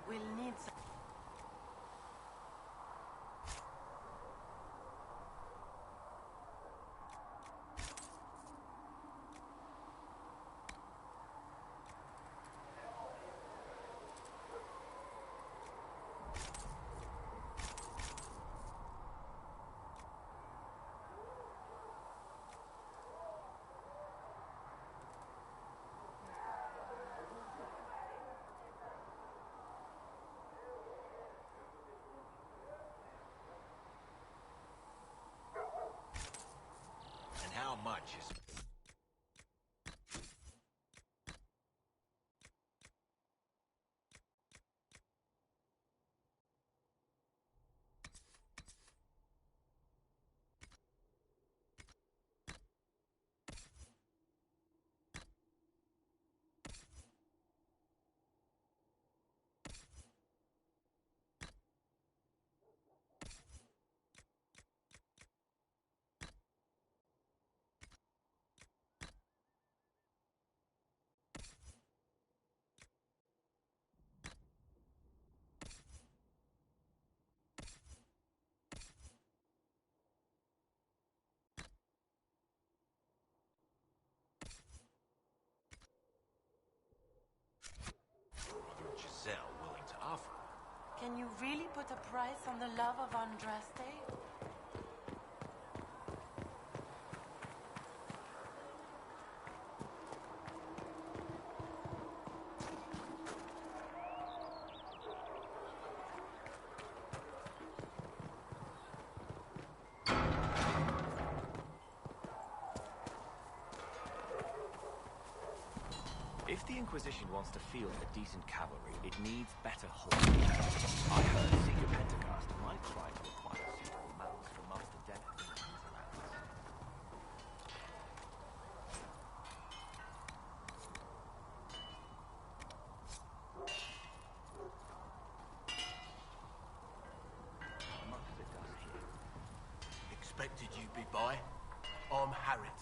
We'll need some... How much is... Giselle willing to offer? Can you really put a price on the love of Andraste? If the Inquisition wants to field a decent cavalry, it needs better horses. I heard Secret Pentacast might try to acquire suitable mounts for Master Dennis and his lands. As much as it does here. Expected you'd be by. I'm Harriet,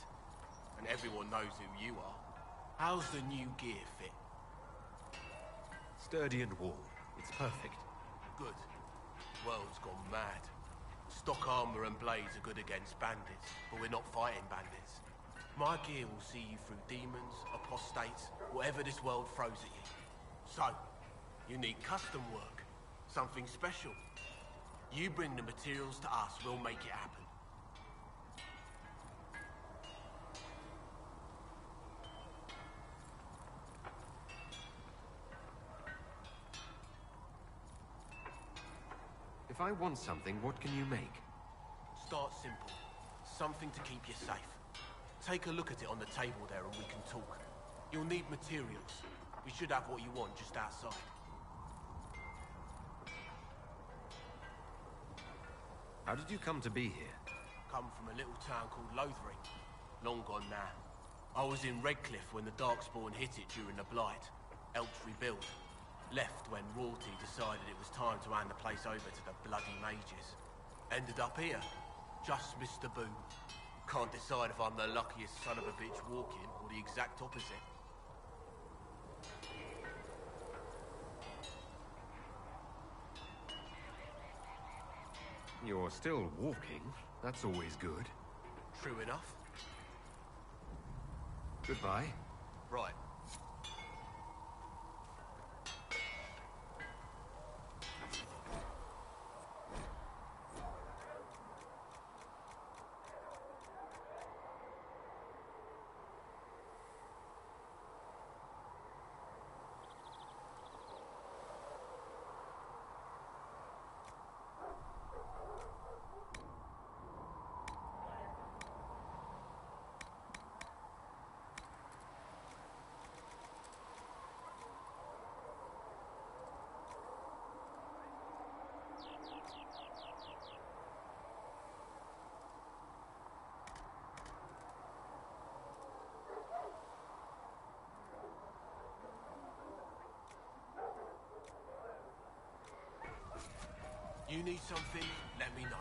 and everyone knows who you are. How's the new gear fit? Sturdy and warm. It's perfect. Good. World's gone mad. Stock armor and blades are good against bandits, but we're not fighting bandits. My gear will see you through demons, apostates, whatever this world throws at you. So, you need custom work. Something special. You bring the materials to us, we'll make it happen. If I want something, what can you make? Start simple. Something to keep you safe. Take a look at it on the table there and we can talk. You'll need materials. We should have what you want just outside. How did you come to be here? Come from a little town called Lothering. Long gone now. I was in Redcliffe when the Darkspawn hit it during the Blight. Helped rebuild. Left when royalty decided it was time to hand the place over to the bloody mages. Ended up here. Just missed the boom. Can't decide if I'm the luckiest son of a bitch walking or the exact opposite. You're still walking. That's always good. True enough. Goodbye. Right. You need something, let me know.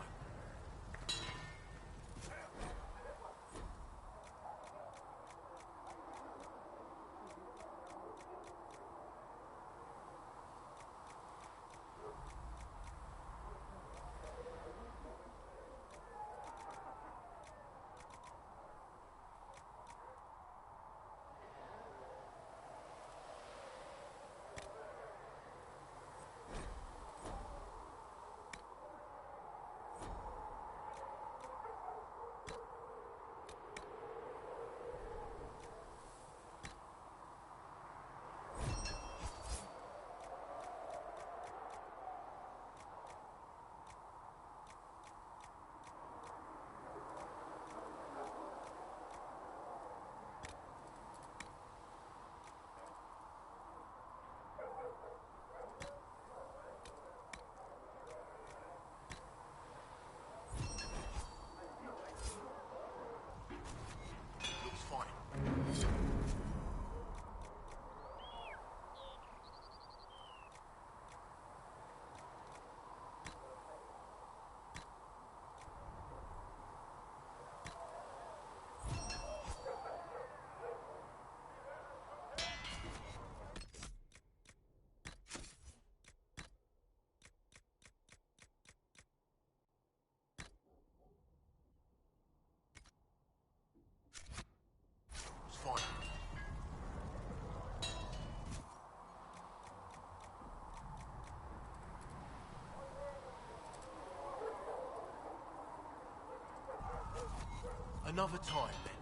Another time, then.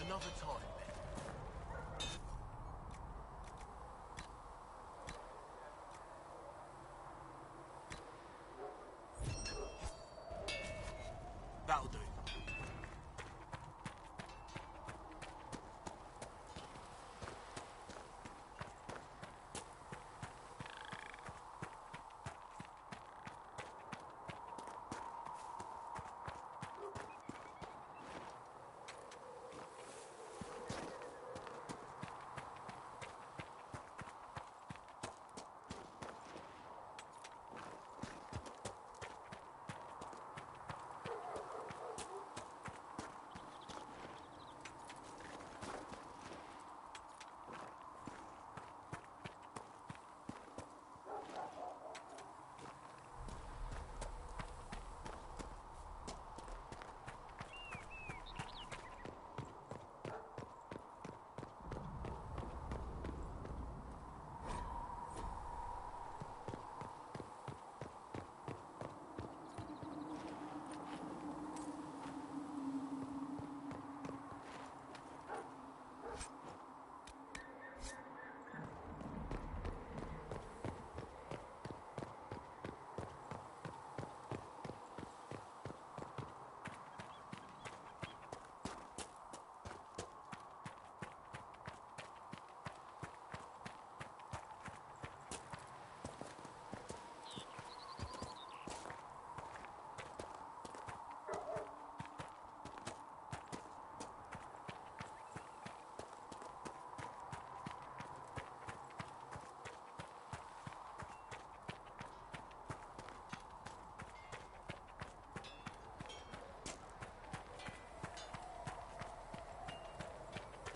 Another time, then. That'll do.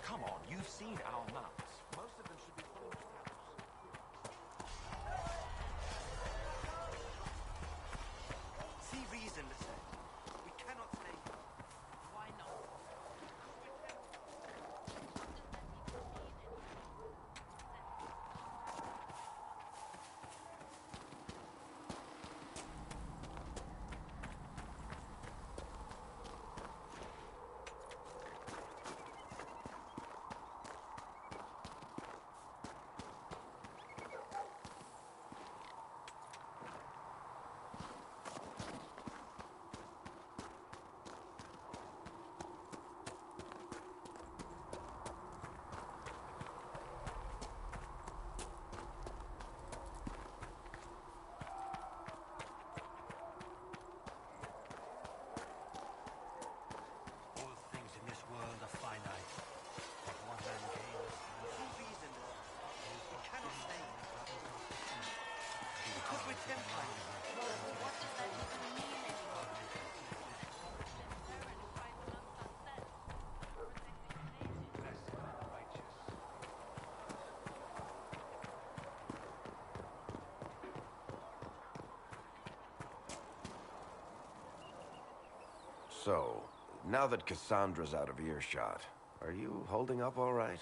Come on, you've seen our maps. Most of them should be full of traps. See reason to say. We cannot stay here. Why not? So, now that Cassandra's out of earshot, are you holding up all right?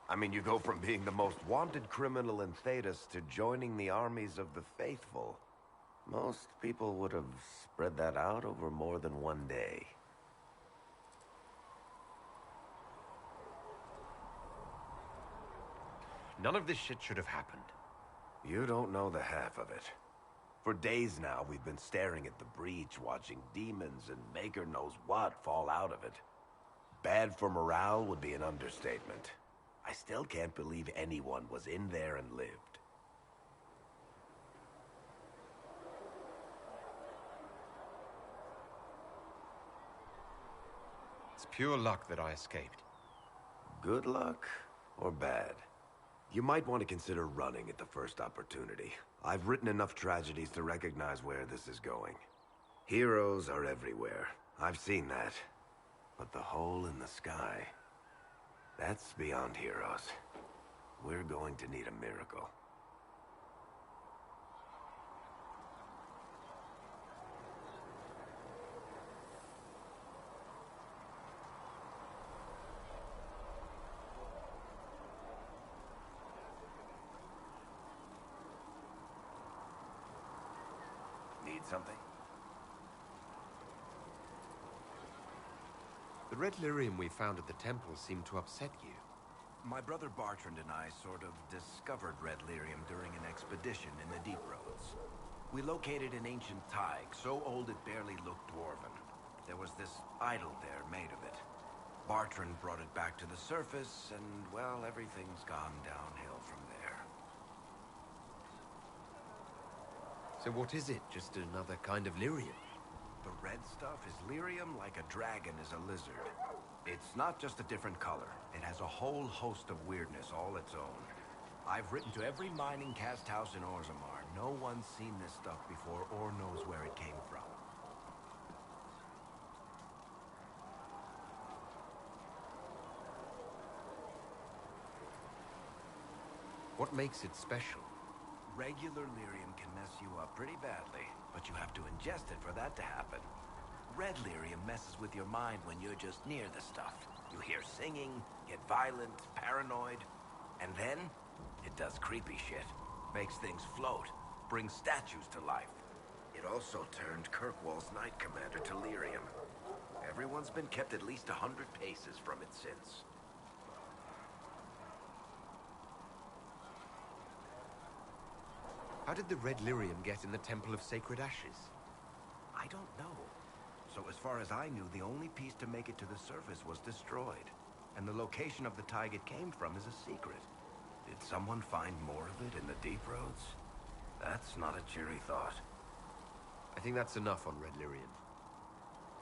I mean, you go from being the most wanted criminal in Thedas to joining the armies of the faithful. Most people would have spread that out over more than one day. None of this shit should have happened. You don't know the half of it. For days now, we've been staring at the breach, watching demons and maker knows what fall out of it. Bad for morale would be an understatement. I still can't believe anyone was in there and lived. It's pure luck that I escaped. Good luck or bad? You might want to consider running at the first opportunity. I've written enough tragedies to recognize where this is going. Heroes are everywhere. I've seen that. But the hole in the sky, that's beyond heroes. We're going to need a miracle. something? The red lyrium we found at the temple seemed to upset you. My brother Bartrand and I sort of discovered red lyrium during an expedition in the Deep Roads. We located an ancient thaig, so old it barely looked dwarven. There was this idol there made of it. Bartrand brought it back to the surface, and, well, everything's gone downhill from there. So what is it? Just another kind of lyrium? The red stuff is lyrium like a dragon is a lizard. It's not just a different color. It has a whole host of weirdness all its own. I've written to every mining cast house in Orzammar. No one's seen this stuff before or knows where it came from. What makes it special? Regular lyrium can mess you up pretty badly, but you have to ingest it for that to happen. Red lyrium messes with your mind when you're just near the stuff. You hear singing, get violent, paranoid, and then it does creepy shit. Makes things float, brings statues to life. It also turned Kirkwall's Knight Commander to lyrium. Everyone's been kept at least 100 paces from it since. How did the red lyrium get in the Temple of Sacred Ashes? I don't know. So as far as I knew, the only piece to make it to the surface was destroyed. And the location of the thaig it came from is a secret. Did someone find more of it in the Deep Roads? That's not a cheery thought. I think that's enough on red lyrium.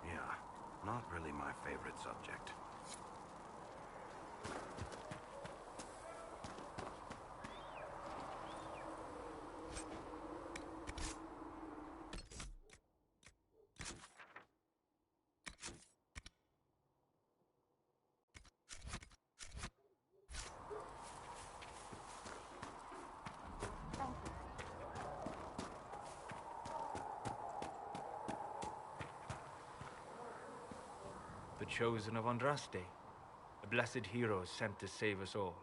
Yeah, not really my favorite subject. The chosen of Andraste, the blessed heroes sent to save us all.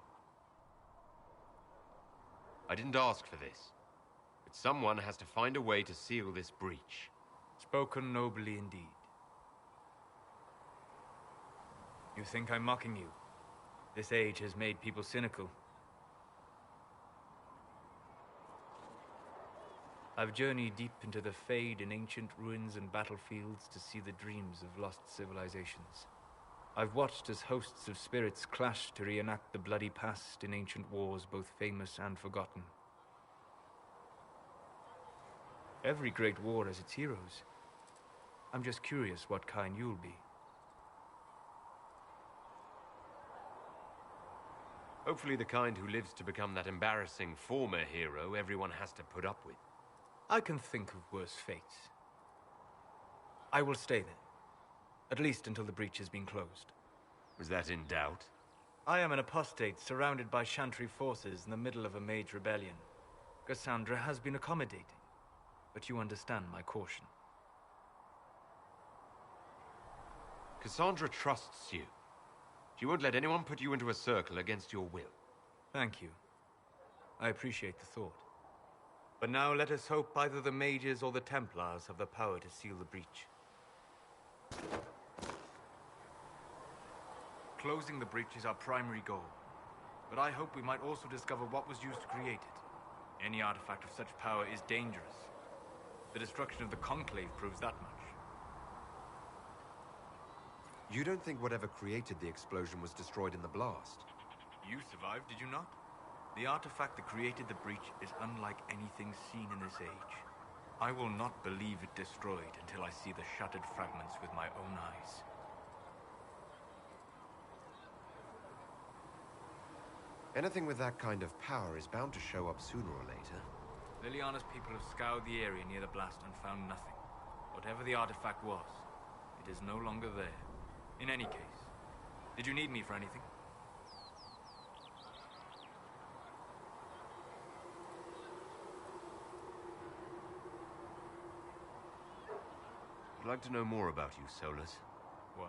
I didn't ask for this, but someone has to find a way to seal this breach. Spoken nobly indeed. You think I'm mocking you? This age has made people cynical. I've journeyed deep into the Fade in ancient ruins and battlefields to see the dreams of lost civilizations. I've watched as hosts of spirits clash to reenact the bloody past in ancient wars, both famous and forgotten. Every great war has its heroes. I'm just curious what kind you'll be. Hopefully the kind who lives to become that embarrassing former hero everyone has to put up with. I can think of worse fates. I will stay there. At least until the breach has been closed. Was that in doubt? I am an apostate surrounded by Chantry forces in the middle of a mage rebellion. Cassandra has been accommodating, but you understand my caution. Cassandra trusts you. She won't let anyone put you into a circle against your will. Thank you. I appreciate the thought. But now let us hope either the mages or the Templars have the power to seal the breach. Closing the breach is our primary goal. But I hope we might also discover what was used to create it. Any artifact of such power is dangerous. The destruction of the Conclave proves that much. You don't think whatever created the explosion was destroyed in the blast? You survived, did you not? The artifact that created the breach is unlike anything seen in this age. I will not believe it destroyed until I see the shattered fragments with my own eyes. Anything with that kind of power is bound to show up sooner or later. Liliana's people have scoured the area near the blast and found nothing. Whatever the artifact was, it is no longer there. In any case, did you need me for anything? I'd like to know more about you, Solus. Why?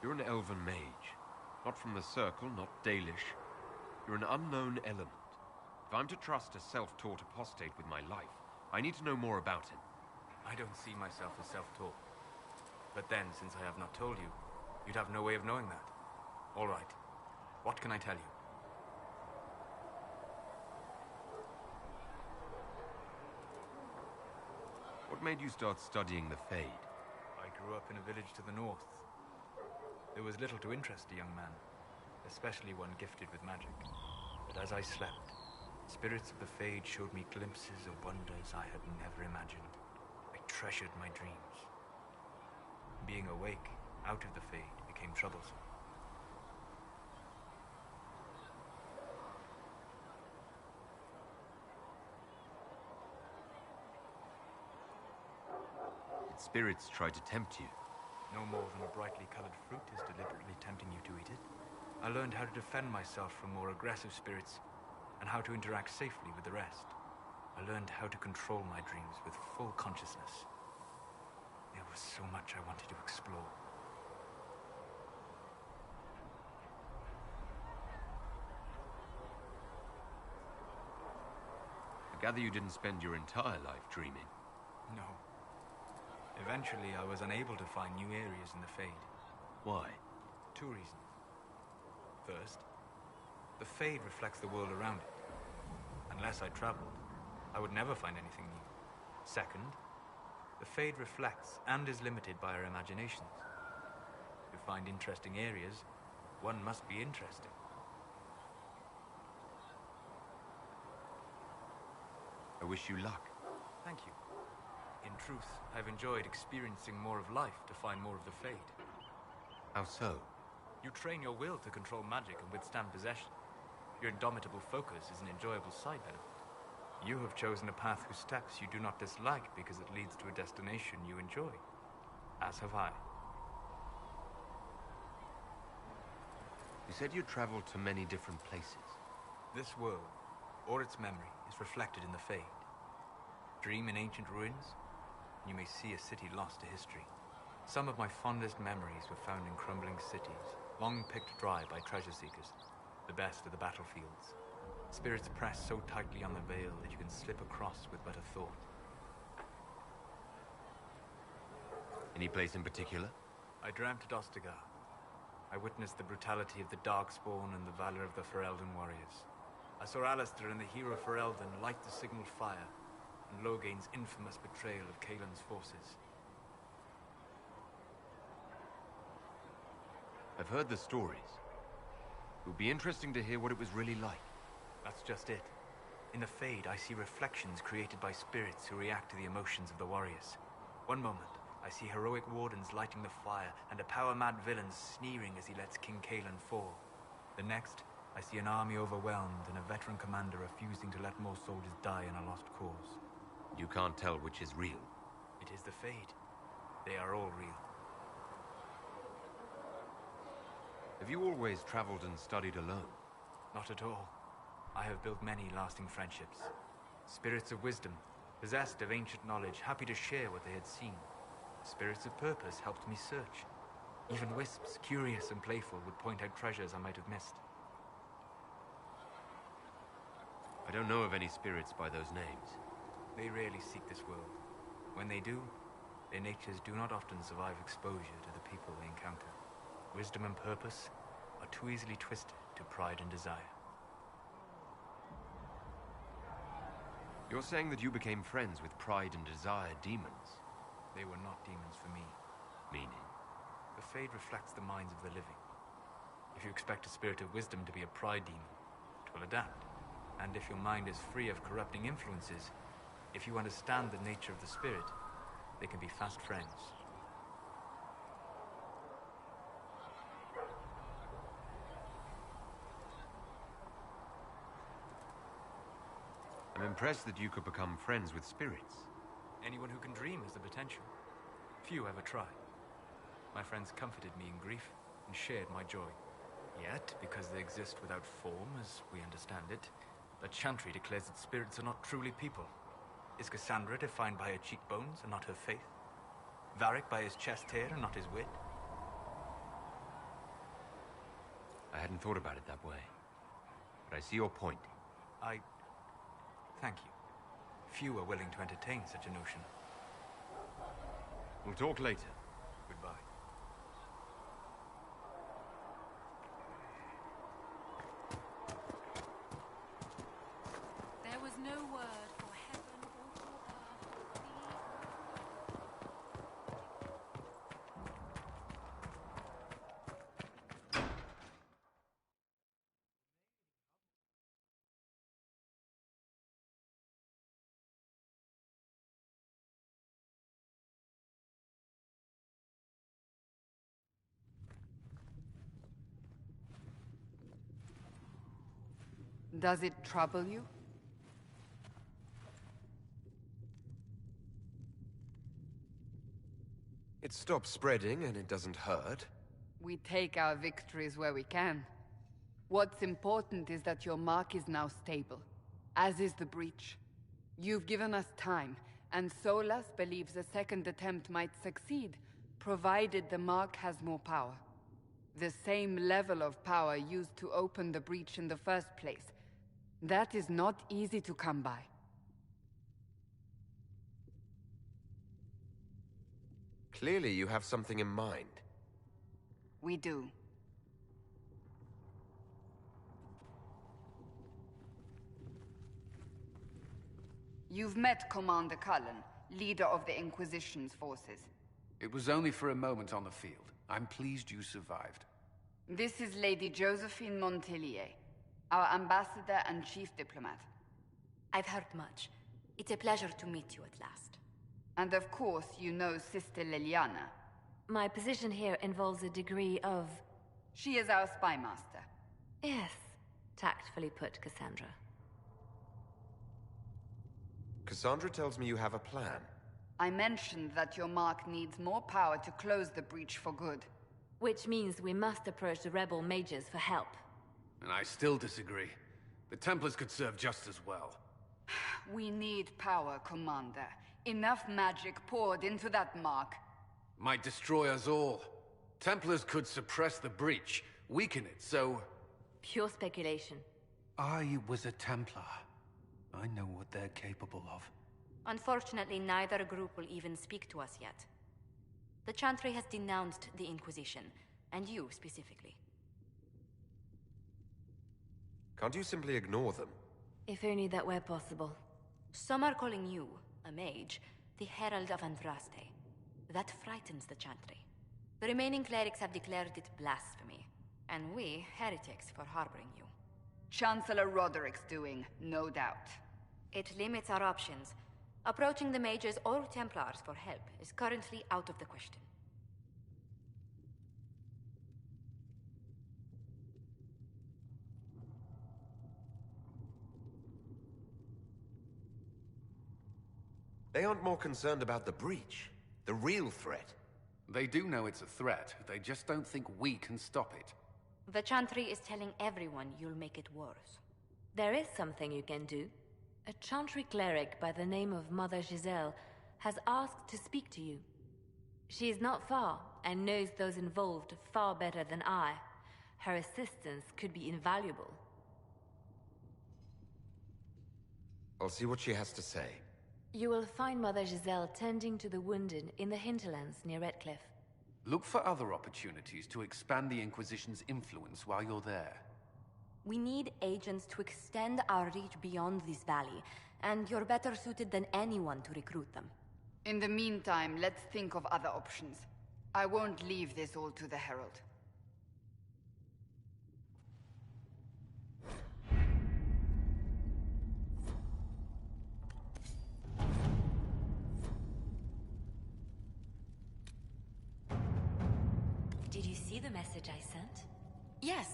You're an elven mage. Not from the Circle, not Dalish. You're an unknown element. If I'm to trust a self-taught apostate with my life, I need to know more about him. I don't see myself as self-taught. But then, since I have not told you, you'd have no way of knowing that. All right. What can I tell you? What made you start studying the Fade? I grew up in a village to the north. There was little to interest a young man, especially one gifted with magic. But as I slept, spirits of the Fade showed me glimpses of wonders I had never imagined. I treasured my dreams. Being awake, out of the Fade, became troublesome. Did spirits try to tempt you? No more than a brightly colored fruit is deliberately tempting you to eat it. I learned how to defend myself from more aggressive spirits, and how to interact safely with the rest. I learned how to control my dreams with full consciousness. There was so much I wanted to explore. I gather you didn't spend your entire life dreaming. No. Eventually, I was unable to find new areas in the Fade. Why? 2 reasons. First, the Fade reflects the world around it. Unless I traveled, I would never find anything new. Second, the Fade reflects and is limited by our imaginations. To find interesting areas, one must be interesting. I wish you luck. Thank you. In truth, I've enjoyed experiencing more of life to find more of the Fade. How so? You train your will to control magic and withstand possession. Your indomitable focus is an enjoyable side benefit. You have chosen a path whose steps you do not dislike because it leads to a destination you enjoy. As have I. You said you traveled to many different places. This world, or its memory, is reflected in the Fade. Dream in ancient ruins, and you may see a city lost to history. Some of my fondest memories were found in crumbling cities, long picked dry by treasure seekers, the best of the battlefields. Spirits press so tightly on the veil that you can slip across with but a thought. Any place in particular? I dreamt at Ostagar. I witnessed the brutality of the Darkspawn and the valor of the Ferelden warriors. I saw Alistair and the hero Ferelden light the signal fire, and Logain's infamous betrayal of Kaelin's forces. I've heard the stories. It would be interesting to hear what it was really like. That's just it. In the Fade, I see reflections created by spirits who react to the emotions of the warriors. One moment, I see heroic wardens lighting the fire, and a power-mad villain sneering as he lets King Kaelin fall. The next, I see an army overwhelmed and a veteran commander refusing to let more soldiers die in a lost cause. You can't tell which is real. It is the Fade. They are all real. Have you always traveled and studied alone? Not at all. I have built many lasting friendships. Spirits of wisdom, possessed of ancient knowledge, happy to share what they had seen. Spirits of purpose helped me search. Even wisps, curious and playful, would point out treasures I might have missed. I don't know of any spirits by those names. They rarely seek this world. When they do, their natures do not often survive exposure to the people they encounter. Wisdom and purpose are too easily twisted to pride and desire. You're saying that you became friends with Pride and Desire demons? They were not demons for me. Meaning? The Fade reflects the minds of the living. If you expect a spirit of wisdom to be a pride demon, it will adapt. And if your mind is free of corrupting influences, if you understand the nature of the spirit, they can be fast friends. I'm impressed that you could become friends with spirits. Anyone who can dream has the potential. Few ever try. My friends comforted me in grief and shared my joy. Yet, because they exist without form, as we understand it, the Chantry declares that spirits are not truly people. Is Cassandra defined by her cheekbones and not her faith? Varric by his chest hair and not his wit? I hadn't thought about it that way. But I see your point. I Thank you. Few are willing to entertain such a notion. We'll talk later. Goodbye. There was no word for heaven or for Does it trouble you? It stops spreading and it doesn't hurt. We take our victories where we can. What's important is that your mark is now stable, as is the breach. You've given us time, and Solas believes a second attempt might succeed, provided the mark has more power. The same level of power used to open the breach in the first place. That is not easy to come by. Clearly you have something in mind. We do. You've met Commander Cullen, leader of the Inquisition's forces. It was only for a moment on the field. I'm pleased you survived. This is Lady Josephine Montelier, our ambassador and chief diplomat. I've heard much. It's a pleasure to meet you at last. And of course, you know Sister Liliana. My position here involves a degree of... She is our spy master. Yes, tactfully put, Cassandra. Cassandra tells me you have a plan. I mentioned that your mark needs more power to close the breach for good. Which means we must approach the rebel mages for help. And I still disagree. The Templars could serve just as well. We need power, Commander. Enough magic poured into that mark. Might destroy us all. Templars could suppress the breach, weaken it, so... Pure speculation. I was a Templar. I know what they're capable of. Unfortunately, neither group will even speak to us yet. The Chantry has denounced the Inquisition, and you specifically. Can't you simply ignore them? If only that were possible. Some are calling you, a mage, the Herald of Andraste. That frightens the Chantry. The remaining clerics have declared it blasphemy, and we, heretics, for harboring you. Chancellor Roderick's doing, no doubt. It limits our options. Approaching the mages or Templars for help is currently out of the question. They aren't more concerned about the breach, the real threat. They do know it's a threat, they just don't think we can stop it. The Chantry is telling everyone you'll make it worse. There is something you can do. A Chantry cleric by the name of Mother Giselle has asked to speak to you. She is not far and knows those involved far better than I. Her assistance could be invaluable. I'll see what she has to say. You will find Mother Giselle tending to the wounded in the hinterlands near Redcliffe. Look for other opportunities to expand the Inquisition's influence while you're there. We need agents to extend our reach beyond this valley, and you're better suited than anyone to recruit them. In the meantime, let's think of other options. I won't leave this all to the Herald. Did you see the message I sent? Yes,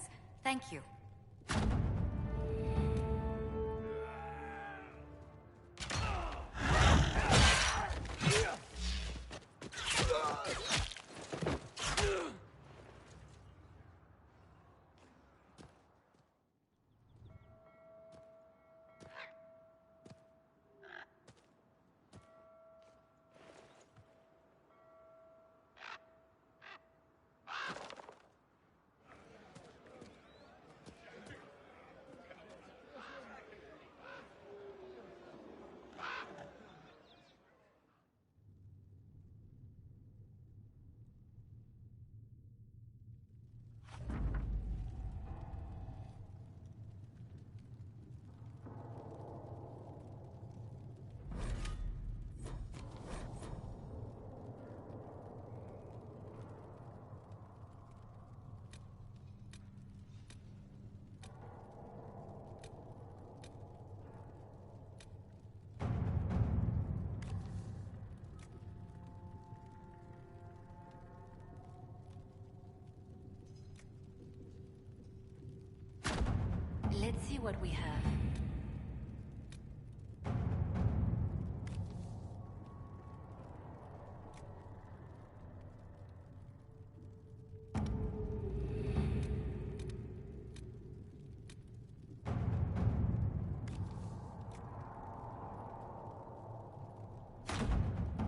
thank you. what we have.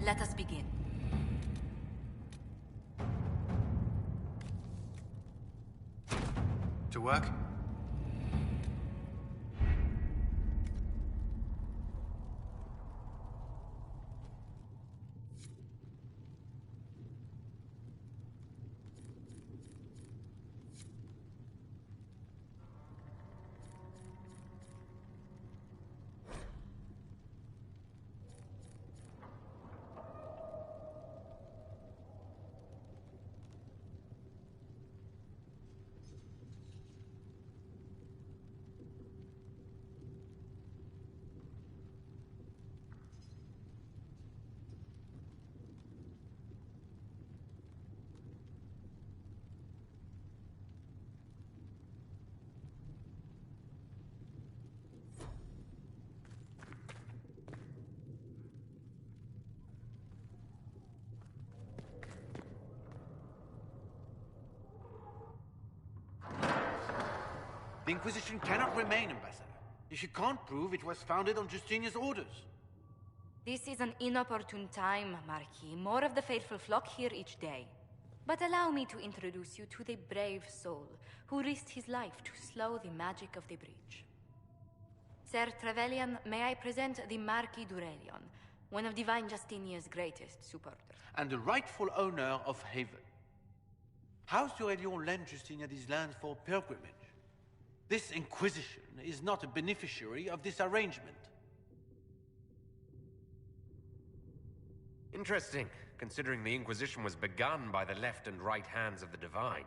Let us begin. To work? The Inquisition cannot remain, Ambassador, if you can't prove it was founded on Justinian's orders. This is an inopportune time, Marquis. More of the faithful flock here each day. But allow me to introduce you to the brave soul who risked his life to slow the magic of the breach. Sir Trevelyan, may I present the Marquis d'Aurelion, one of Divine Justinia's greatest supporters. And the rightful owner of Haven. House d'Aurelion lent Justinia these lands for pilgrimage. This Inquisition is not a beneficiary of this arrangement. Interesting, considering the Inquisition was begun by the left and right hands of the Divine.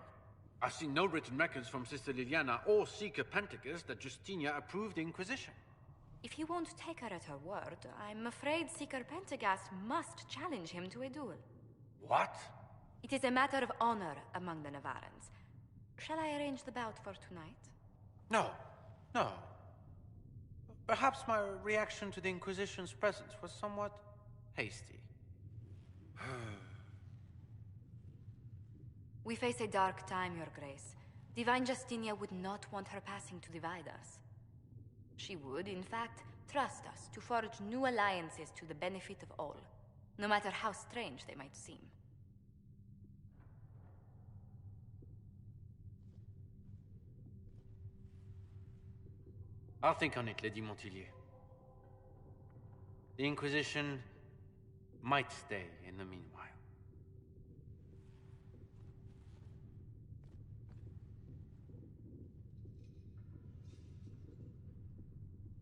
I've seen no written records from Sister Liliana or Seeker Pentecost that Justinia approved the Inquisition. If you won't take her at her word, I'm afraid Seeker Pentagast must challenge him to a duel. What? It is a matter of honor among the Navarrans. Shall I arrange the bout for tonight? No. Perhaps my reaction to the Inquisition's presence was somewhat hasty. We face a dark time, Your Grace. Divine Justinia would not want her passing to divide us. She would, in fact, trust us to forge new alliances to the benefit of all, no matter how strange they might seem. I'll think on it, Lady Montilyet. The Inquisition might stay in the meanwhile.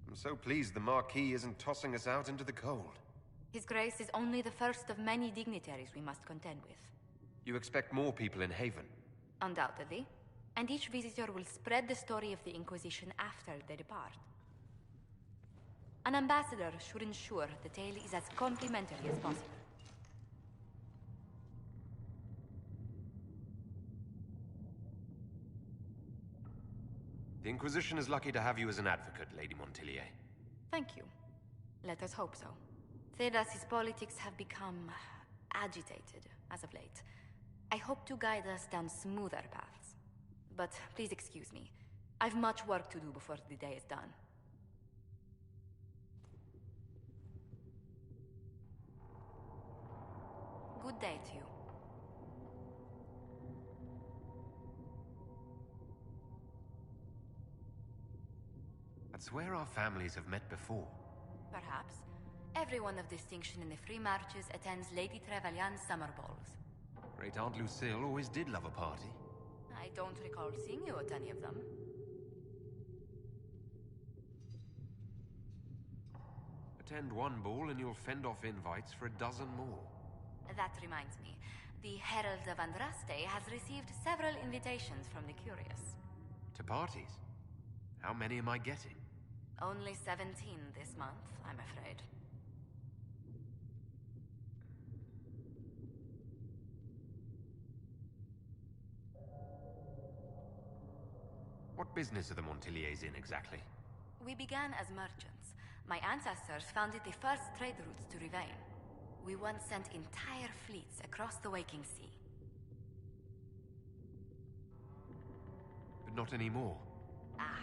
I'm so pleased the Marquis isn't tossing us out into the cold. His Grace is only the first of many dignitaries we must contend with. You expect more people in Haven? Undoubtedly. And each visitor will spread the story of the Inquisition after they depart. An ambassador should ensure the tale is as complimentary as possible. The Inquisition is lucky to have you as an advocate, Lady Montilyet. Thank you. Let us hope so. Thedas's politics have become agitated as of late. I hope to guide us down smoother paths. But please excuse me. I've much work to do before the day is done. Good day to you. I'd swear our families have met before. Perhaps. Everyone of distinction in the Free Marches attends Lady Trevelyan's summer balls. Great Aunt Lucille always did love a party. I don't recall seeing you at any of them. Attend one ball and you'll fend off invites for a dozen more. That reminds me. The Herald of Andraste has received several invitations from the curious. To parties? How many am I getting? Only 17 this month, I'm afraid. What business are the Montilyets in exactly? We began as merchants. My ancestors founded the first trade routes to Rivain. We once sent entire fleets across the Waking Sea. But not anymore. Ah,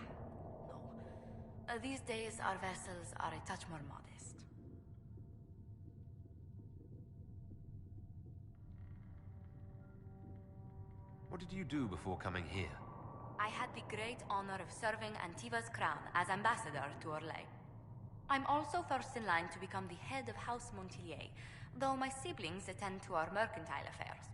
no. These days, our vessels are a touch more modest. What did you do before coming here? I had the great honor of serving Antiva's crown as ambassador to Orlais. I'm also first in line to become the head of House Montilier, though my siblings attend to our mercantile affairs.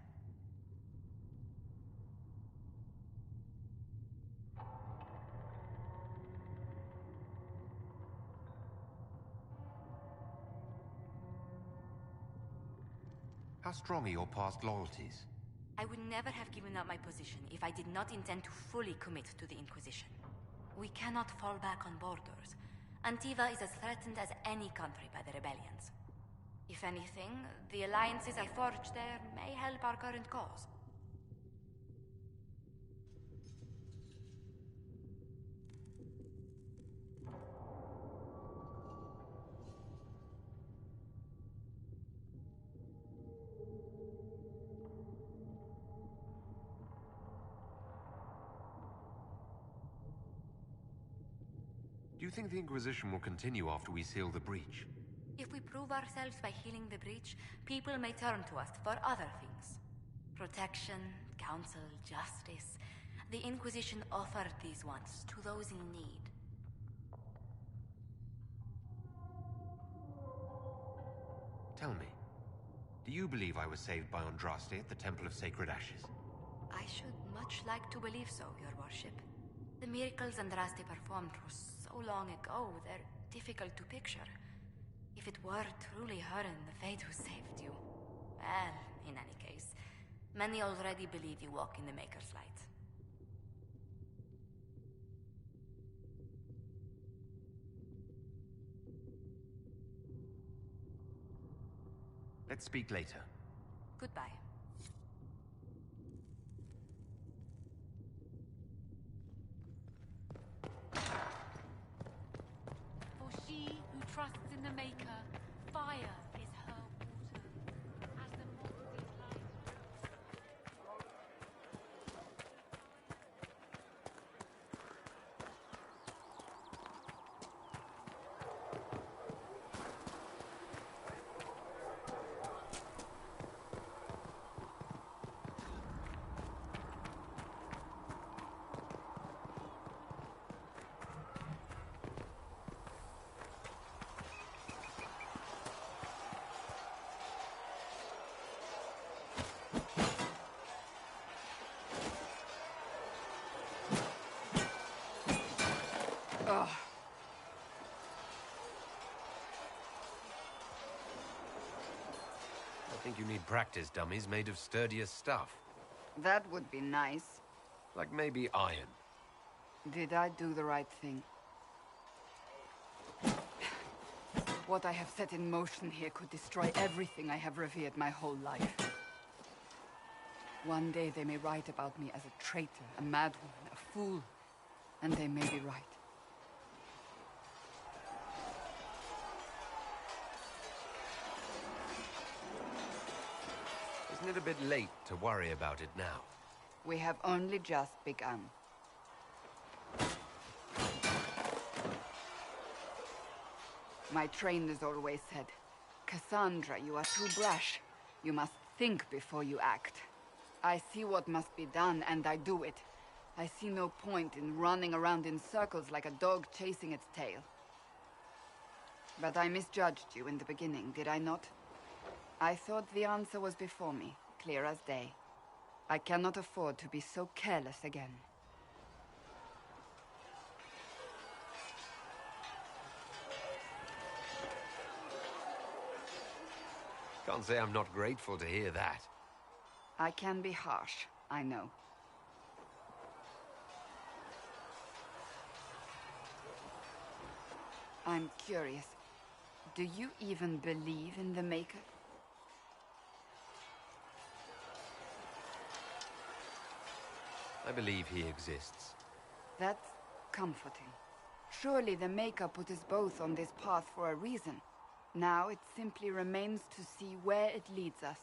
How strong are your past loyalties? I would never have given up my position if I did not intend to fully commit to the Inquisition. We cannot fall back on borders. Antiva is as threatened as any country by the rebellions. If anything, the alliances I forged there may help our current cause. Do you think the Inquisition will continue after we seal the breach? If we prove ourselves by healing the breach, people may turn to us for other things. Protection, counsel, justice. The Inquisition offered these once to those in need. Tell me, do you believe I was saved by Andraste at the Temple of Sacred Ashes? I should much like to believe so, Your Worship. The miracles Andraste performed were so long ago, they're difficult to picture. If it were truly her and the Fate who saved you... Well, in any case, many already believe you walk in the Maker's light. Let's speak later. Goodbye. For she who trusts in the Maker, fire is her water. As the monsters lie... Ugh. I think you need practice dummies made of sturdier stuff. That would be nice. Like maybe iron. Did I do the right thing? What I have set in motion here could destroy everything I have revered my whole life. One day they may write about me as a traitor, a madwoman, a fool, and they may be right. Isn't it a bit late to worry about it now? We have only just begun. My trainers always said, Cassandra, you are too brash. You must think before you act. I see what must be done, and I do it. I see no point in running around in circles like a dog chasing its tail. But I misjudged you in the beginning, did I not? I thought the answer was before me, clear as day. I cannot afford to be so careless again. Can't say I'm not grateful to hear that. I can be harsh, I know. I'm curious. Do you even believe in the Maker? I believe he exists. That's comforting. Surely the Maker put us both on this path for a reason. Now it simply remains to see where it leads us.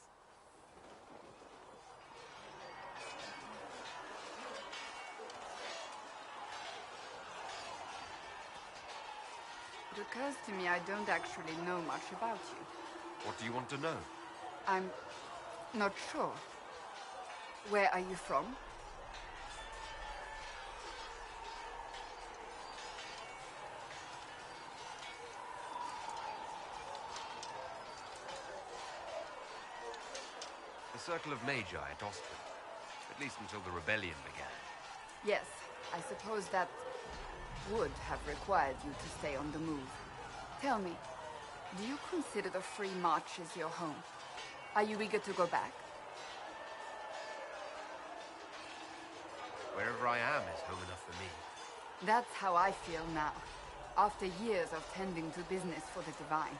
It occurs to me I don't actually know much about you. What do you want to know? I'm not sure. Where are you from? The Circle of Magi at Ostland. At least until the rebellion began. Yes, I suppose that would have required you to stay on the move. Tell me, do you consider the Free Marches your home? Are you eager to go back? Wherever I am is home enough for me. That's how I feel now, after years of tending to business for the Divine.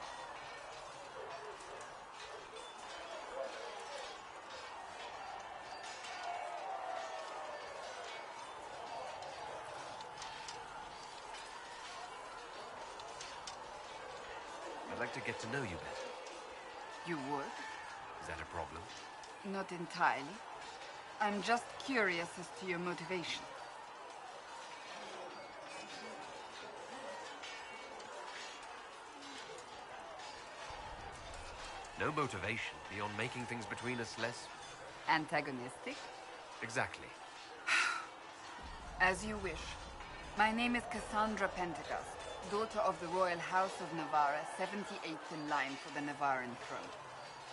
I'd like to get to know you better. You would? Is that a problem? Not entirely. I'm just curious as to your motivation. No motivation beyond making things between us less... Antagonistic? Exactly. As you wish. My name is Cassandra Pentecost, daughter of the Royal House of Navarra, 78th in line for the Navarran throne.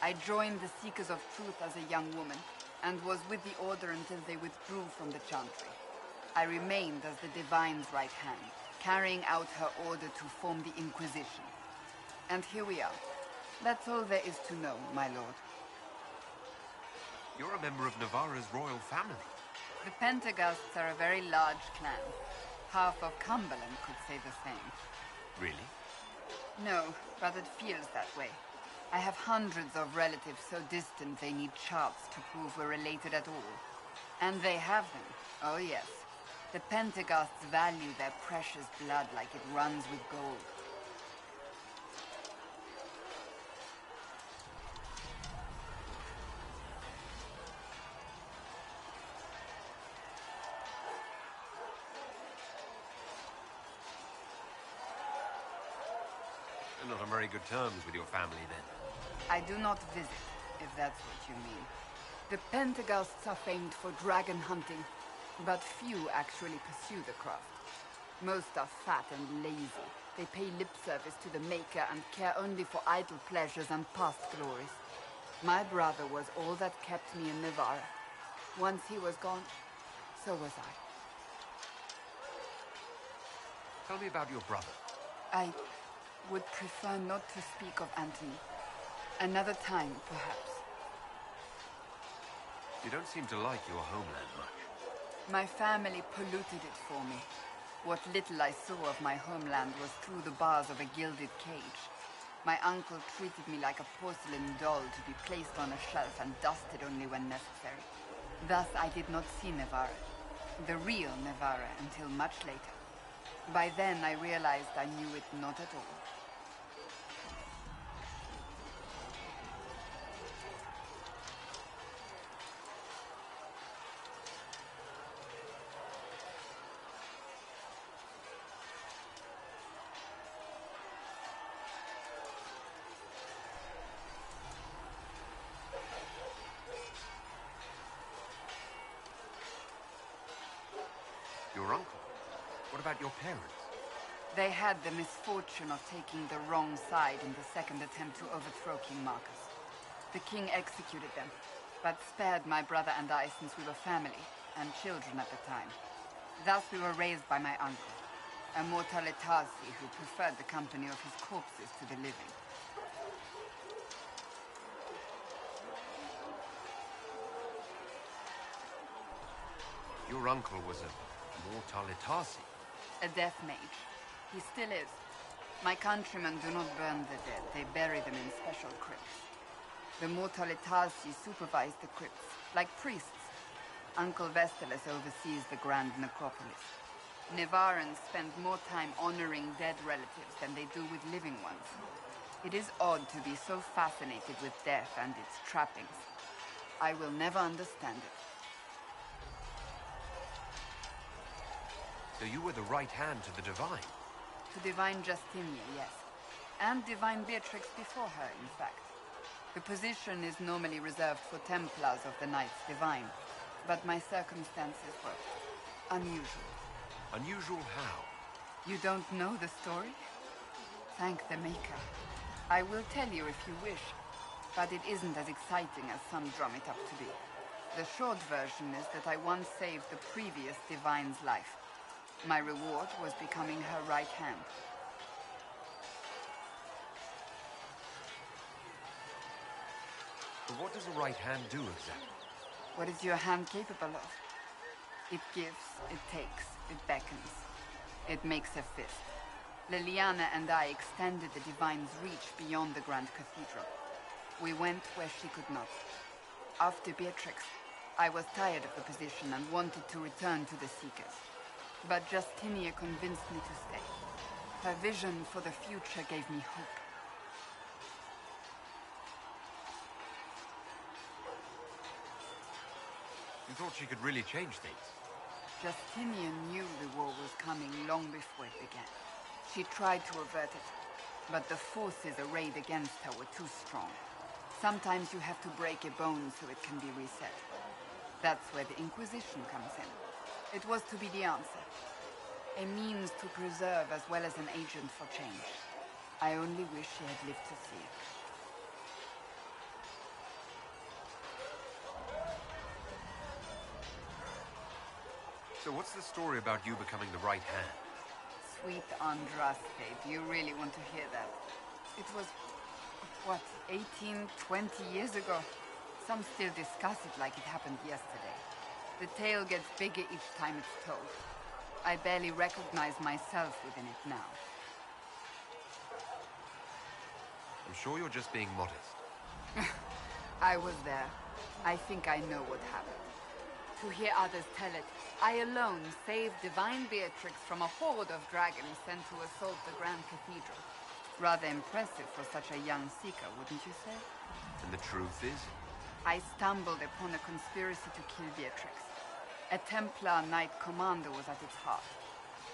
I joined the Seekers of Truth as a young woman, and was with the Order until they withdrew from the Chantry. I remained as the Divine's right hand, carrying out her order to form the Inquisition. And here we are. That's all there is to know, my lord. You're a member of Navarra's royal family. The Pentecosts are a very large clan. Half of Cumberland could say the same. Really? No, but it feels that way. I have hundreds of relatives so distant they need charts to prove we're related at all. And they have them. Oh yes. The Pentecosts value their precious blood like it runs with gold. You're not on very good terms with your family, then. I do not visit, if that's what you mean. The Pentecosts are famed for dragon hunting, but few actually pursue the craft. Most are fat and lazy. They pay lip service to the Maker and care only for idle pleasures and past glories. My brother was all that kept me in Navarra. Once he was gone, so was I. Tell me about your brother. I would prefer not to speak of Anthony. Another time, perhaps. You don't seem to like your homeland much. My family polluted it for me. What little I saw of my homeland was through the bars of a gilded cage. My uncle treated me like a porcelain doll to be placed on a shelf and dusted only when necessary. Thus I did not see Navarra, the real Navarra, until much later. By then I realized I knew it not at all. Your uncle? What about your parents? They had the misfortune of taking the wrong side in the second attempt to overthrow King Marcus. The king executed them, but spared my brother and I since we were family, and children at the time. Thus we were raised by my uncle, a mortalitasi who preferred the company of his corpses to the living. Your uncle was a mortalitasi. A death mage. He still is. My countrymen do not burn the dead. They bury them in special crypts. The mortalitasi supervise the crypts, like priests. Uncle Vestalis oversees the grand necropolis. Nevarans spend more time honoring dead relatives than they do with living ones. It is odd to be so fascinated with death and its trappings. I will never understand it. So you were the right hand to the Divine? To Divine Justinia, yes. And Divine Beatrix before her, in fact. The position is normally reserved for Templars of the Knights Divine, but my circumstances were unusual. Unusual how? You don't know the story? Thank the Maker. I will tell you if you wish, but it isn't as exciting as some drum it up to be. The short version is that I once saved the previous Divine's life. My reward was becoming her right hand. But what does a right hand do exactly? What is your hand capable of? It gives, it takes, it beckons. It makes a fist. Liliana and I extended the Divine's reach beyond the Grand Cathedral. We went where she could not. After Beatrix, I was tired of the position and wanted to return to the Seekers. But Justinia convinced me to stay. Her vision for the future gave me hope. You thought she could really change things? Justinian knew the war was coming long before it began. She tried to avert it, but the forces arrayed against her were too strong. Sometimes you have to break a bone so it can be reset. That's where the Inquisition comes in. It was to be the answer. A means to preserve as well as an agent for change. I only wish she had lived to see it. So what's the story about you becoming the right hand? Sweet Andraste, do you really want to hear that? It was, what, 18, 20 years ago? Some still discuss it like it happened yesterday. The tale gets bigger each time it's told. I barely recognize myself within it now. I'm sure you're just being modest. I was there. I think I know what happened. To hear others tell it, I alone saved Divine Beatrix from a horde of dragons sent to assault the Grand Cathedral. Rather impressive for such a young seeker, wouldn't you say? And the truth is? I stumbled upon a conspiracy to kill Beatrix. A Templar Knight Commander was at its heart.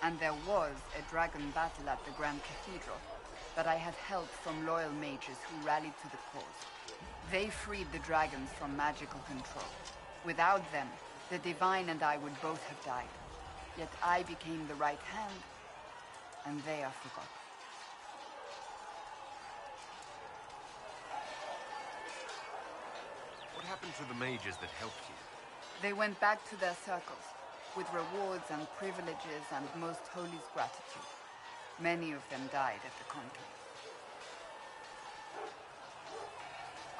And there was a dragon battle at the Grand Cathedral, but I had help from loyal mages who rallied to the cause. They freed the dragons from magical control. Without them, the Divine and I would both have died. Yet I became the right hand, and they are forgotten. What happened to the mages that helped you? They went back to their circles, with rewards and privileges and Most Holy's gratitude. Many of them died at the conclave.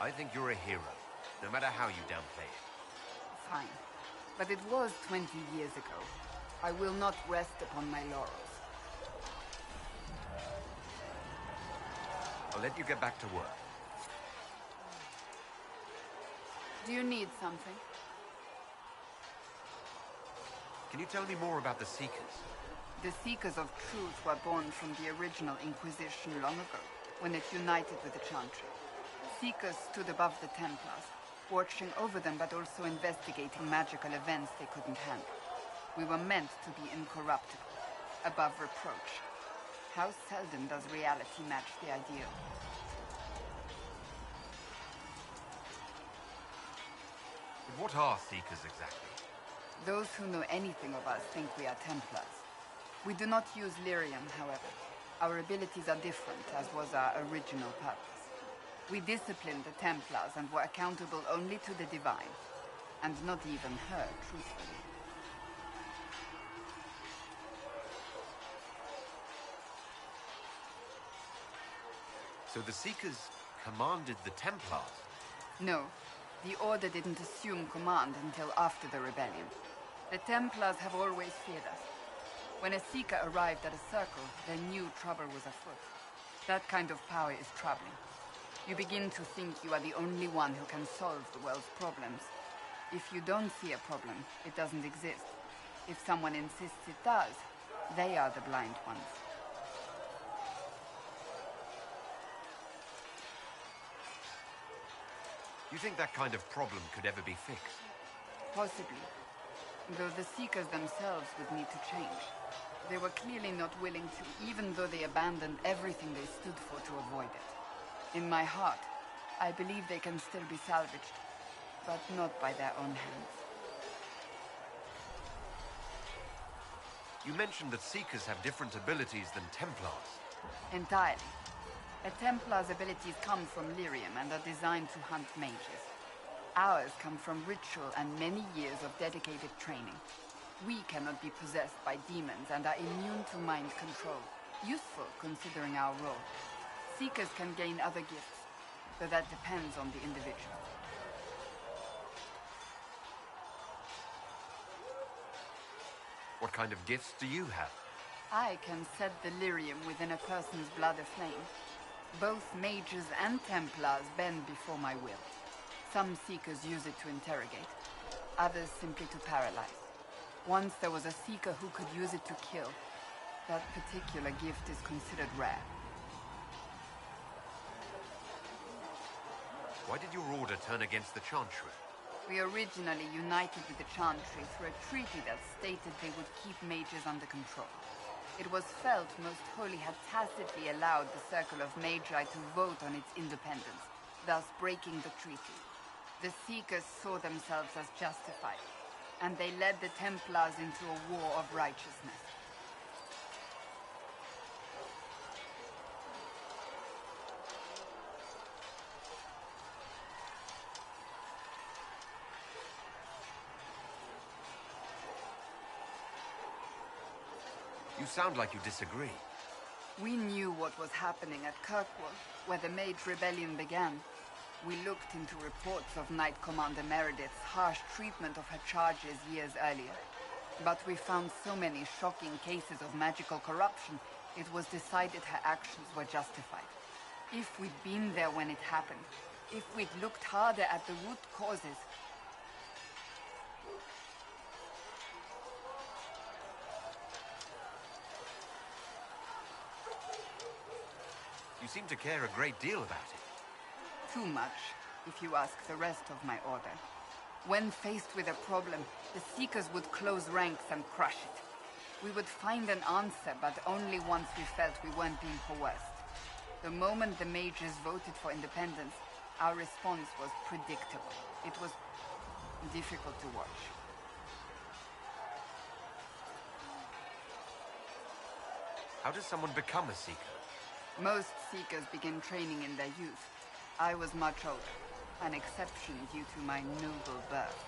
I think you're a hero, no matter how you downplay it. Fine. But it was 20 years ago. I will not rest upon my laurels. I'll let you get back to work. Do you need something? Can you tell me more about the Seekers? The Seekers of Truth were born from the original Inquisition long ago, when it united with the Chantry. Seekers stood above the Templars, watching over them but also investigating magical events they couldn't handle. We were meant to be incorruptible, above reproach. How seldom does reality match the ideal? But what are Seekers exactly? Those who know anything of us think we are Templars. We do not use lyrium, however. Our abilities are different, as was our original purpose. We disciplined the Templars and were accountable only to the Divine. And not even her, truthfully. So the Seekers commanded the Templars? No. The Order didn't assume command until after the rebellion. The Templars have always feared us. When a Seeker arrived at a circle, they knew trouble was afoot. That kind of power is troubling. You begin to think you are the only one who can solve the world's problems. If you don't see a problem, it doesn't exist. If someone insists it does, They are the blind ones. You think that kind of problem could ever be fixed? Possibly. Though the Seekers themselves would need to change. They were clearly not willing to, even though they abandoned everything they stood for to avoid it. In my heart, I believe they can still be salvaged, but not by their own hands. You mentioned that Seekers have different abilities than Templars. Entirely. A Templar's abilities come from lyrium and are designed to hunt mages. Ours come from ritual and many years of dedicated training. We cannot be possessed by demons and are immune to mind control. Useful considering our role. Seekers can gain other gifts, though that depends on the individual. What kind of gifts do you have? I can set the lyrium within a person's blood aflame. Both mages and Templars bend before my will. Some Seekers use it to interrogate, others simply to paralyze. Once there was a Seeker who could use it to kill. That particular gift is considered rare. Why did your order turn against the Chantry? We originally united with the Chantry through a treaty that stated they would keep mages under control. It was felt Most Holy had tacitly allowed the Circle of Magi to vote on its independence, thus breaking the treaty. The Seekers saw themselves as justified, and they led the Templars into a war of righteousness. You sound like you disagree. We knew what was happening at Kirkwall, where the Mage Rebellion began. We looked into reports of Knight Commander Meredith's harsh treatment of her charges years earlier. But we found so many shocking cases of magical corruption, it was decided her actions were justified. If we'd been there when it happened, if we'd looked harder at the root causes, You seem to care a great deal about it. too much, if you ask the rest of my order. When faced with a problem, the Seekers would close ranks and crush it. We would find an answer, but only once we felt we weren't being coerced. The moment the mages voted for independence, our response was predictable. It was difficult to watch. How does someone become a Seeker? Most Seekers begin training in their youth. I was much older, an exception due to my noble birth.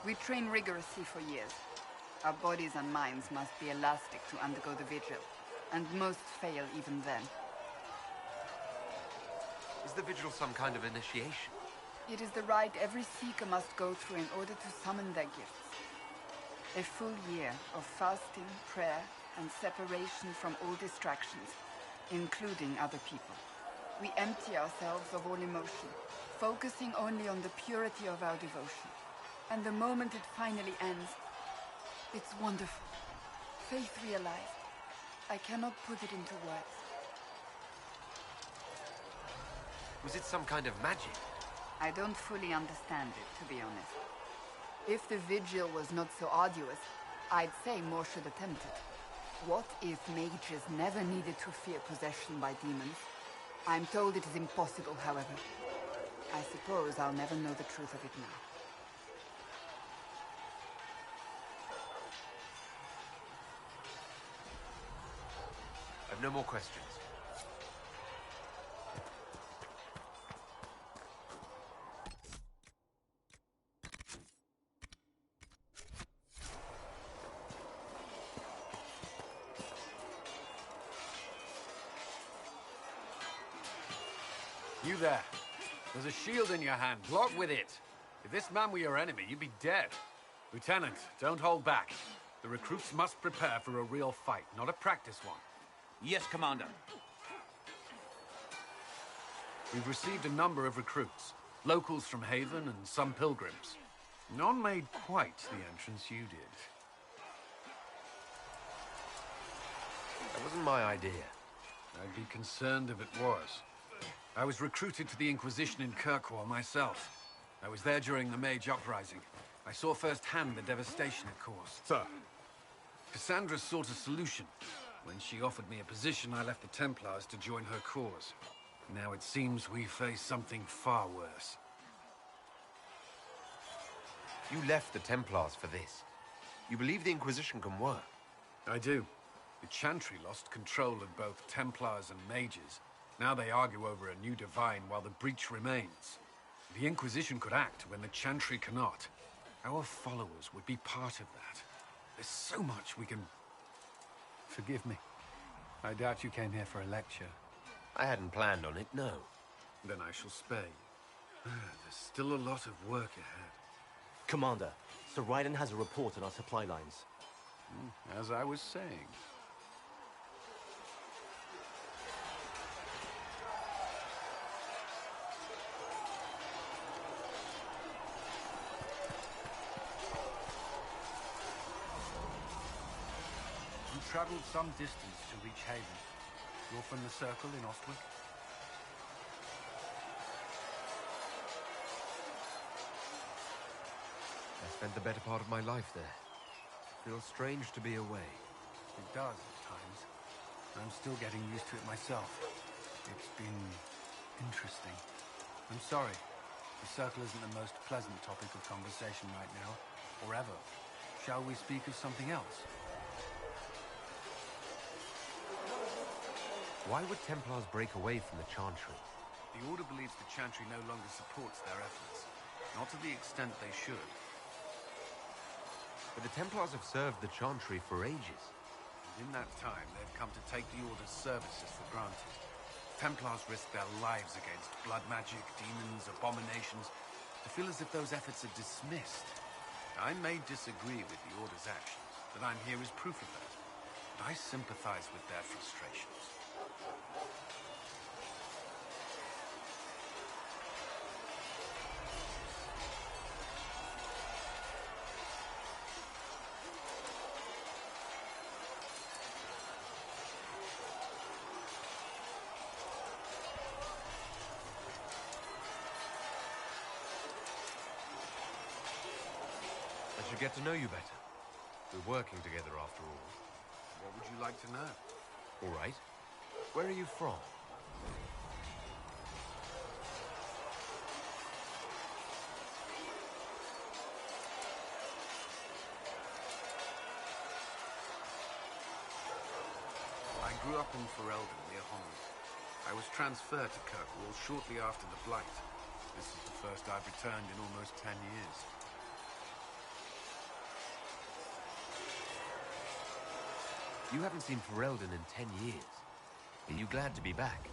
We train rigorously for years. Our bodies and minds must be elastic to undergo the vigil, and most fail even then. Is the vigil some kind of initiation? It is the rite every Seeker must go through in order to summon their gifts. A full year of fasting, prayer, and separation from all distractions, including other people. We empty ourselves of all emotion, focusing only on the purity of our devotion. And the moment it finally ends, it's wonderful. Faith realized. I cannot put it into words. Was it some kind of magic? I don't fully understand it, to be honest. If the vigil was not so arduous, I'd say more should attempt it. What if mages never needed to fear possession by demons? I'm told it is impossible, however. I suppose I'll never know the truth of it now. I've no more questions. You there. There's a shield in your hand. Block with it. If this man were your enemy, you'd be dead. Lieutenant, don't hold back. The recruits must prepare for a real fight, not a practice one. Yes, Commander. We've received a number of recruits. Locals from Haven and some pilgrims. None made quite the entrance you did. That wasn't my idea. I'd be concerned if it was. I was recruited to the Inquisition in Kirkwall myself. I was there during the Mage Uprising. I saw firsthand the devastation it caused. Sir. Cassandra sought a solution. When she offered me a position, I left the Templars to join her cause. Now it seems we face something far worse. You left the Templars for this. You believe the Inquisition can work? I do. The Chantry lost control of both Templars and Mages. Now they argue over a new divine while the breach remains. The Inquisition could act when the Chantry cannot. Our followers would be part of that. There's so much we can... Forgive me. I doubt you came here for a lecture. I hadn't planned on it, no. Then I shall spare you. There's still a lot of work ahead. Commander, Sir Raiden has a report on our supply lines. As I was saying. You traveled some distance to reach Haven. You're from the Circle in Ostwick? I spent the better part of my life there. Feels strange to be away. It does at times. I'm still getting used to it myself. It's been interesting. I'm sorry. The Circle isn't the most pleasant topic of conversation right now, or ever. Shall we speak of something else? Why would Templars break away from the Chantry? The Order believes the Chantry no longer supports their efforts. Not to the extent they should. But the Templars have served the Chantry for ages. And in that time, they've come to take the Order's services for granted. Templars risk their lives against blood magic, demons, abominations, to feel as if those efforts are dismissed. I may disagree with the Order's actions, but I'm here as proof of that. And I sympathize with their frustrations. I should get to know you better. We're working together after all. What would you like to know? All right. Where are you from? I grew up in Ferelden, near Holland. I was transferred to Kirkwall shortly after the Blight. This is the first I've returned in almost 10 years. You haven't seen Ferelden in 10 years. Are you glad to be back?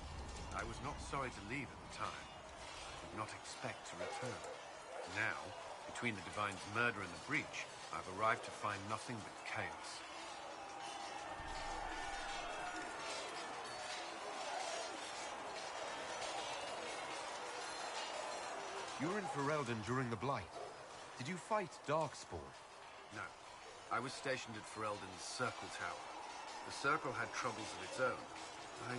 I was not sorry to leave at the time. I did not expect to return. Now, between the Divine's murder and the breach, I've arrived to find nothing but chaos. You were in Ferelden during the Blight. Did you fight Darkspawn? No. I was stationed at Ferelden's Circle Tower. The Circle had troubles of its own. I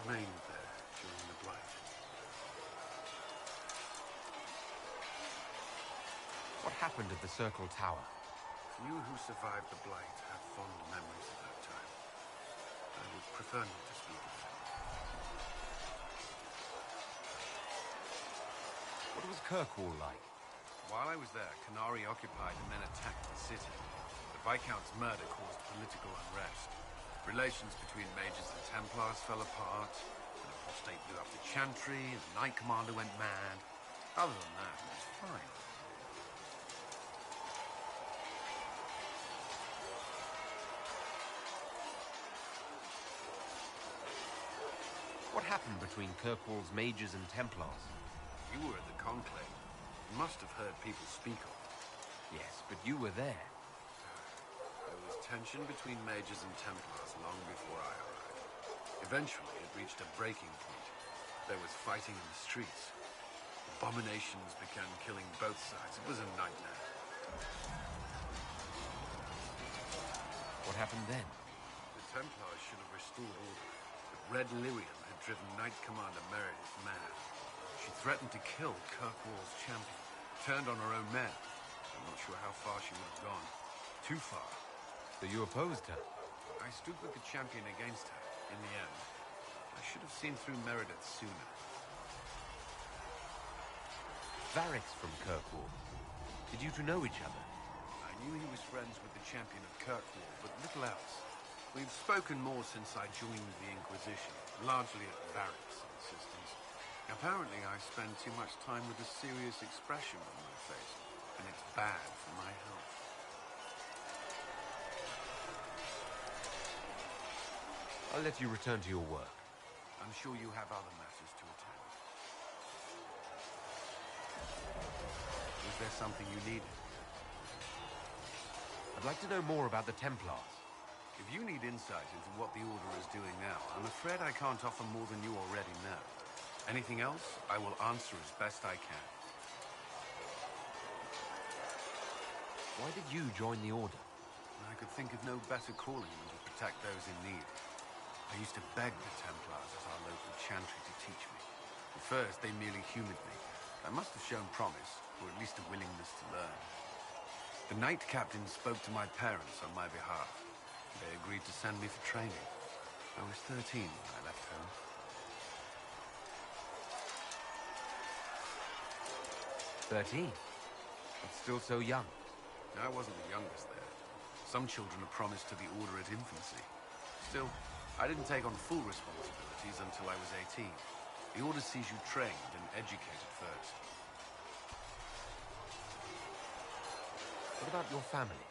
remained there during the Blight. What happened at the Circle Tower? Few who survived the Blight have fond memories of that time. I would prefer not to speak of it. What was Kirkwall like? While I was there, Canary occupied and then attacked the city. The Viscount's murder caused political unrest. Relations between mages and Templars fell apart. An apostate blew up the Chantry, and the Knight Commander went mad. Other than that, it was fine. What happened between Kirkwall's mages and Templars? You were at the Conclave. You must have heard people speak of it. Yes, but you were there. There was tension between mages and Templars long before I arrived. Eventually, it reached a breaking point. There was fighting in the streets. Abominations began killing both sides. It was a nightmare. What happened then? The Templars should have restored order, but Red Lyrium had driven Knight Commander Meredith mad. She threatened to kill Kirkwall's champion, turned on her own men. I'm not sure how far she would have gone. Too far. So you opposed her? I stood with the champion against her, in the end. I should have seen through Meredith sooner. Varric's from Kirkwall. Did you two know each other? I knew he was friends with the champion of Kirkwall, but little else. We've spoken more since I joined the Inquisition, largely at Varric's insistence. Apparently I spend too much time with a serious expression on my face, and it's bad for my health. I'll let you return to your work. I'm sure you have other matters to attend. Was there something you needed? I'd like to know more about the Templars. If you need insight into what the Order is doing now, I'm afraid I can't offer more than you already know. Anything else, I will answer as best I can. Why did you join the Order? I could think of no better calling than to protect those in need. I used to beg the Templars at our local chantry to teach me. At first, they merely humored me. I must have shown promise, or at least a willingness to learn. The Knight Captain spoke to my parents on my behalf. They agreed to send me for training. I was 13 when I left home. 13? But still so young. I wasn't the youngest there. Some children are promised to the Order at infancy. Still, I didn't take on full responsibilities until I was 18. The Order sees you trained and educated first. What about your family?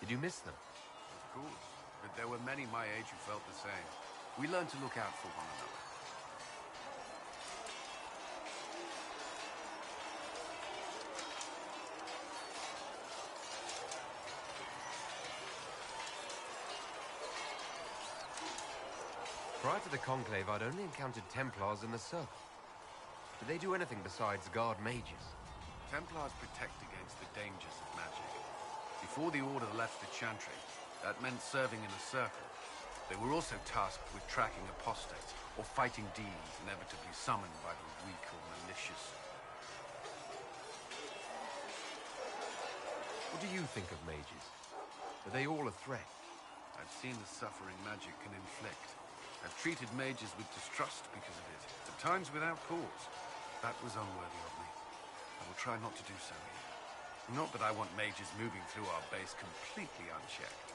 Did you miss them? Of course, but there were many my age who felt the same. We learned to look out for one another. Prior to the Conclave, I'd only encountered Templars in the Circle. Do they do anything besides guard mages? Templars protect against the dangers of magic. Before the Order left the Chantry, that meant serving in a circle. They were also tasked with tracking apostates, or fighting demons inevitably summoned by the weak or malicious. What do you think of mages? Are they all a threat? I've seen the suffering magic can inflict. I've treated mages with distrust because of it, at times without cause. That was unworthy of me. I will try not to do so here. Not that I want mages moving through our base completely unchecked.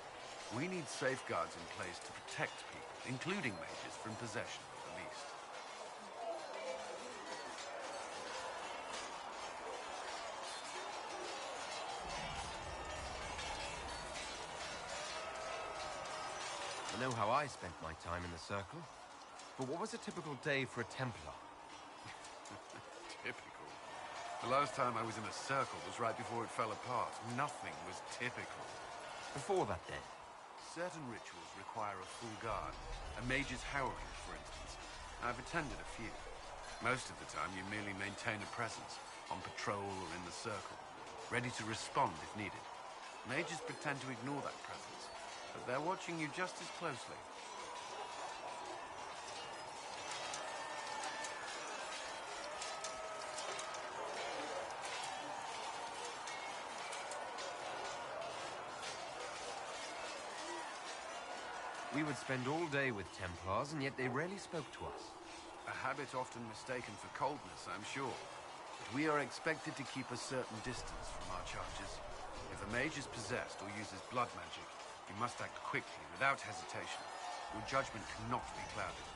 We need safeguards in place to protect people, including mages, from possession at the least. I know how I spent my time in the Circle. But what was a typical day for a Templar? Typical? The last time I was in a circle was right before it fell apart. Nothing was typical. Before that day? Certain rituals require a full guard. A mage's howling, for instance. I've attended a few. Most of the time, you merely maintain a presence, on patrol or in the circle, ready to respond if needed. Mages pretend to ignore that presence, but they're watching you just as closely. We would spend all day with Templars, and yet they rarely spoke to us. A habit often mistaken for coldness, I'm sure. But we are expected to keep a certain distance from our charges. If a mage is possessed or uses blood magic, you must act quickly, without hesitation. Your judgment cannot be clouded.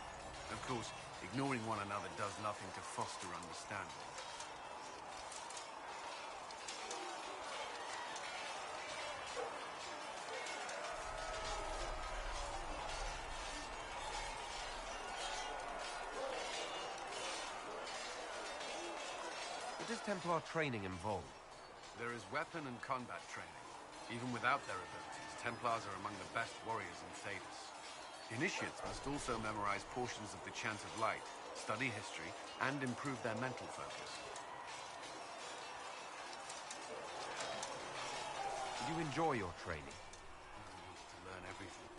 Of course, ignoring one another does nothing to foster understanding. What does Templar training involve? There is weapon and combat training. Even without their abilities, Templars are among the best warriors in Thedas. Initiates must also memorize portions of the Chant of Light, study history, and improve their mental focus. Did you enjoy your training? I wanted to learn everything.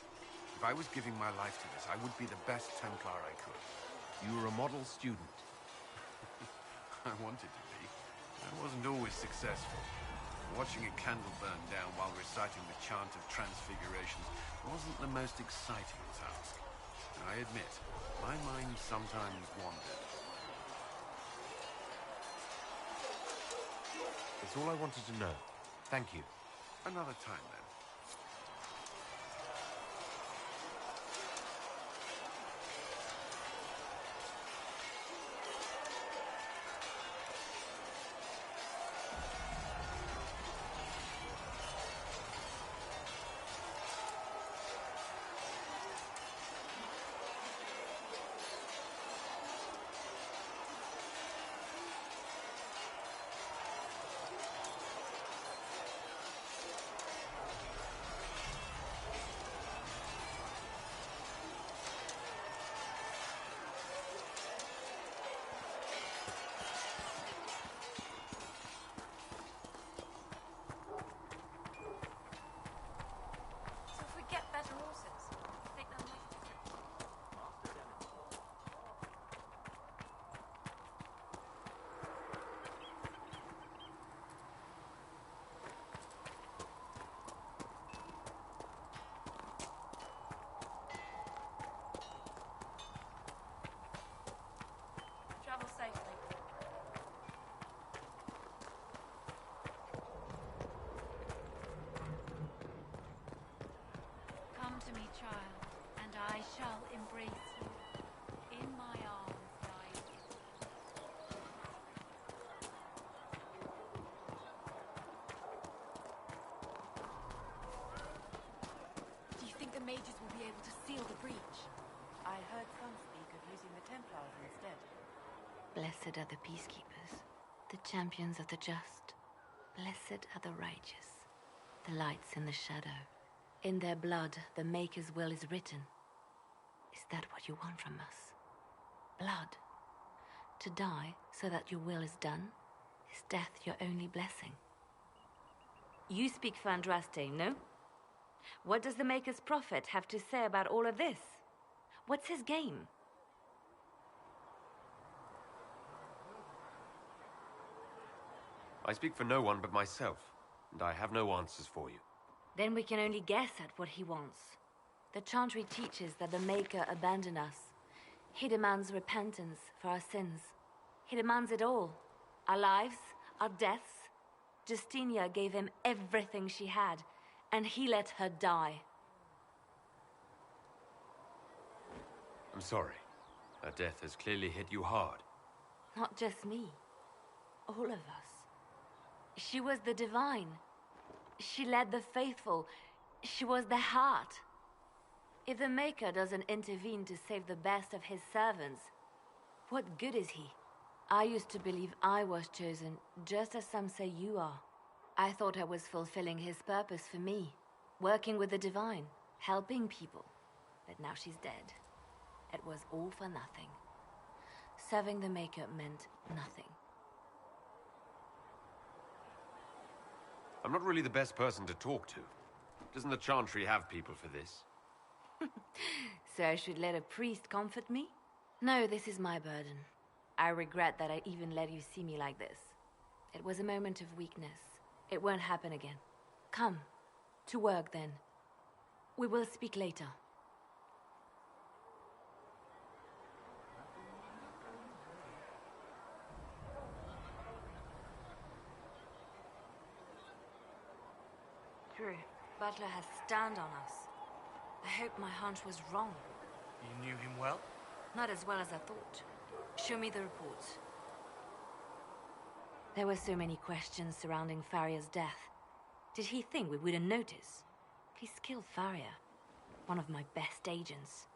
If I was giving my life to this, I would be the best Templar I could. You were a model student. I wanted to be. I wasn't always successful. Watching a candle burn down while reciting the chant of transfiguration wasn't the most exciting task. I admit, my mind sometimes wandered. That's all I wanted to know. Thank you. Another time, then. Travel safely. Come to me, child, and I shall embrace you. In my arms lie you. Do you think the mages will be able to seal the breach? I heard some speak of using the Templars instead. Blessed are the peacekeepers, the champions of the just. Blessed are the righteous, the lights in the shadow. In their blood, the Maker's will is written. Is that what you want from us? Blood. To die so that your will is done? Is death your only blessing? You speak for Andraste, no? What does the Maker's prophet have to say about all of this? What's his game? I speak for no one but myself, and I have no answers for you. Then we can only guess at what he wants. The Chantry teaches that the Maker abandoned us. He demands repentance for our sins. He demands it all. Our lives, our deaths. Justinia gave him everything she had, and he let her die. I'm sorry. Her death has clearly hit you hard. Not just me. All of us. She was the divine. She led the faithful. She was the heart. If the Maker doesn't intervene to save the best of his servants, what good is he? I used to believe I was chosen, just as some say you are. I thought I was fulfilling his purpose for me, working with the divine, helping people. But now she's dead. It was all for nothing. Serving the Maker meant nothing. I'm not really the best person to talk to. Doesn't the Chantry have people for this? So I should let a priest comfort me? No, this is my burden. I regret that I even let you see me like this. It was a moment of weakness. It won't happen again. Come, to work then. We will speak later. True. Butler has stand on us. I hope my hunch was wrong. You knew him well? Not as well as I thought. Show me the reports. There were so many questions surrounding Faria's death. Did he think we wouldn't notice? He's killed Faria, one of my best agents,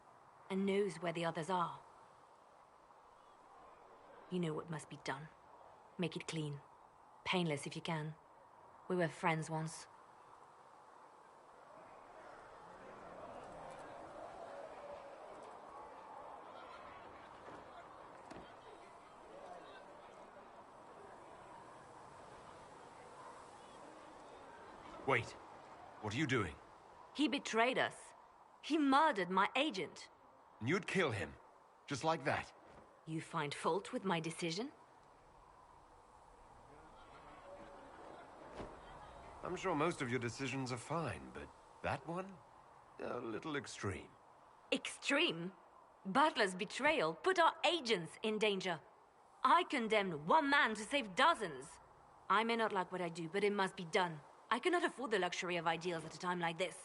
and knows where the others are. You know what must be done. Make it clean. Painless if you can. We were friends once. Wait. What are you doing? He betrayed us. He murdered my agent. And you'd kill him. Just like that. You find fault with my decision? I'm sure most of your decisions are fine, but that one? A little extreme. Extreme? Butler's betrayal put our agents in danger. I condemned one man to save dozens. I may not like what I do, but it must be done. I cannot afford the luxury of ideals at a time like this.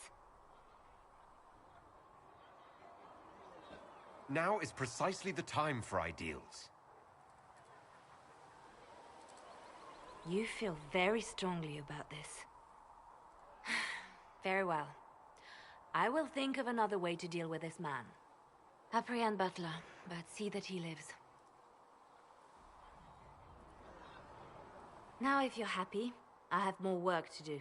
Now is precisely the time for ideals. You feel very strongly about this. Very well. I will think of another way to deal with this man. Apprehend Butler, but see that he lives. Now, if you're happy, I have more work to do.